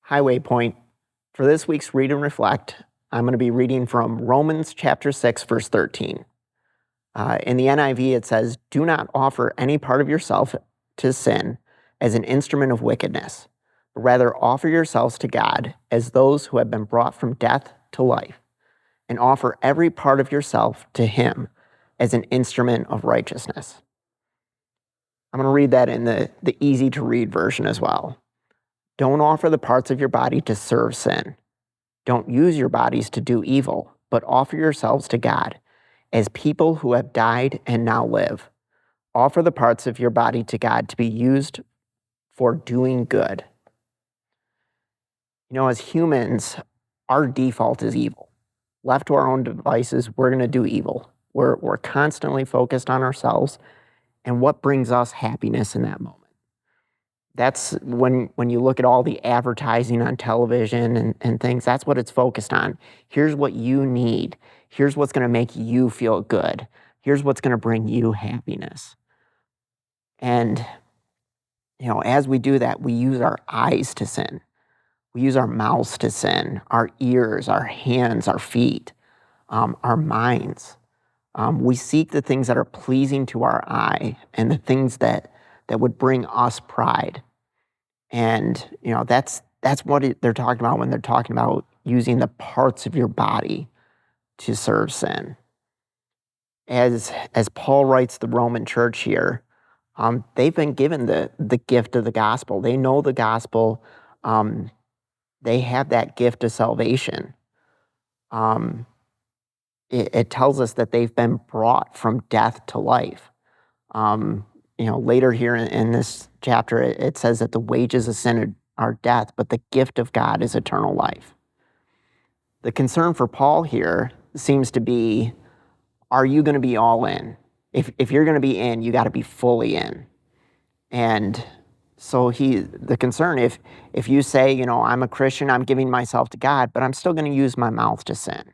Highway Point. For this week's Read and Reflect, I'm going to be reading from Romans chapter 6, verse 13. In the NIV, it says, "Do not offer any part of yourself to sin as an instrument of wickedness, but rather offer yourselves to God as those who have been brought from death to life, and offer every part of yourself to Him as an instrument of righteousness." I'm going to read that in the easy-to-read version as well. Don't offer the parts of your body to serve sin. Don't use your bodies to do evil, but offer yourselves to God as people who have died and now live. Offer the parts of your body to God to be used for doing good. As humans, our default is evil. Left to our own devices, we're going to do evil. We're constantly focused on ourselves and what brings us happiness in that moment. That's when you look at all the advertising on television and things, that's what it's focused on. Here's what you need. Here's what's going to make you feel good. Here's what's going to bring you happiness. And, as we do that, we use our eyes to sin. We use our mouths to sin, our ears, our hands, our feet, our minds. We seek the things that are pleasing to our eye and the things that would bring us pride. And, that's what they're talking about when they're talking about using the parts of your body to serve sin. As Paul writes the Roman church here, they've been given the gift of the gospel. They know the gospel. They have that gift of salvation. It tells us that they've been brought from death to life. Later here in this chapter, it says that the wages of sin are death, but the gift of God is eternal life. The concern for Paul here seems to be, are you going to be all in? If you're going to be in, you got to be fully in. And so the concern, if you say, I'm a Christian, I'm giving myself to God, but I'm still going to use my mouth to sin.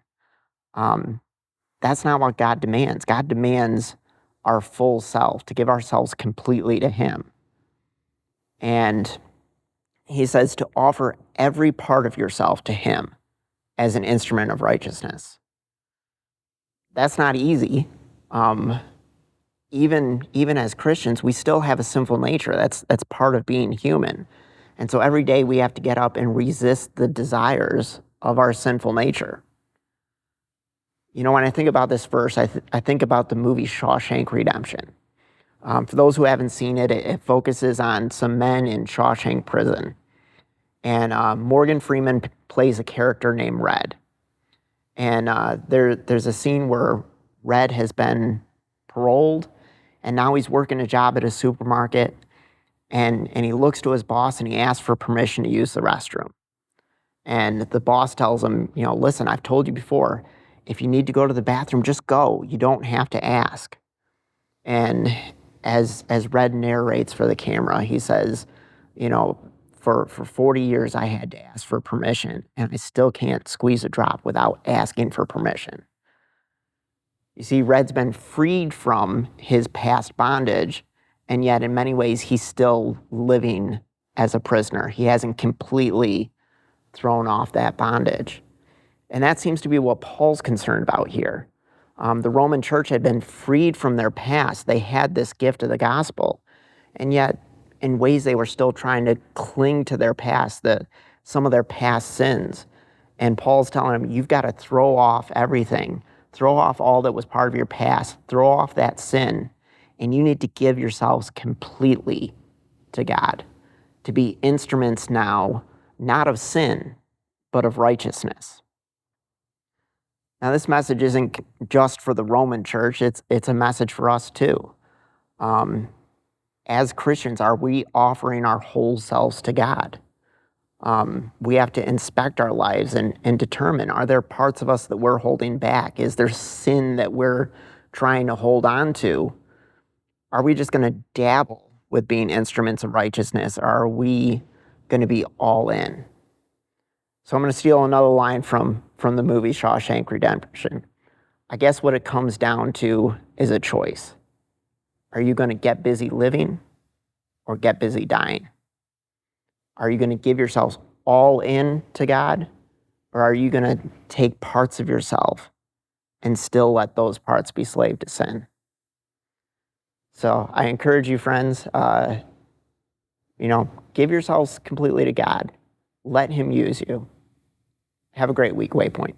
That's not what God demands. God demands our full self, to give ourselves completely to Him. And He says to offer every part of yourself to Him as an instrument of righteousness. That's not easy. Even as Christians, we still have a sinful nature. That's part of being human. And so every day we have to get up and resist the desires of our sinful nature. When I think about this verse, I think about the movie Shawshank Redemption. For those who haven't seen it, it focuses on some men in Shawshank prison. And Morgan Freeman plays a character named Red. And there's a scene where Red has been paroled, and now he's working a job at a supermarket, and he looks to his boss and he asks for permission to use the restroom. And the boss tells him, listen, I've told you before, if you need to go to the bathroom, just go. You don't have to ask. And as Red narrates for the camera, he says, for 40 years I had to ask for permission, and I still can't squeeze a drop without asking for permission. You see, Red's been freed from his past bondage, and yet in many ways he's still living as a prisoner. He hasn't completely thrown off that bondage. And that seems to be what Paul's concerned about here. The Roman church had been freed from their past. They had this gift of the gospel. And yet, in ways, they were still trying to cling to their past, some of their past sins. And Paul's telling them, you've got to throw off everything. Throw off all that was part of your past. Throw off that sin. And you need to give yourselves completely to God, to be instruments now, not of sin, but of righteousness. Now, this message isn't just for the Roman church. It's a message for us too. As Christians, are we offering our whole selves to God? We have to inspect our lives and determine, are there parts of us that we're holding back? Is there sin that we're trying to hold on to? Are we just going to dabble with being instruments of righteousness? Or are we going to be all in? So I'm going to steal another line from the movie Shawshank Redemption. I guess what it comes down to is a choice. Are you going to get busy living or get busy dying? Are you going to give yourselves all in to God, or are you going to take parts of yourself and still let those parts be slave to sin? So I encourage you, friends, give yourselves completely to God. Let him use you. Have a great week, Waypoint.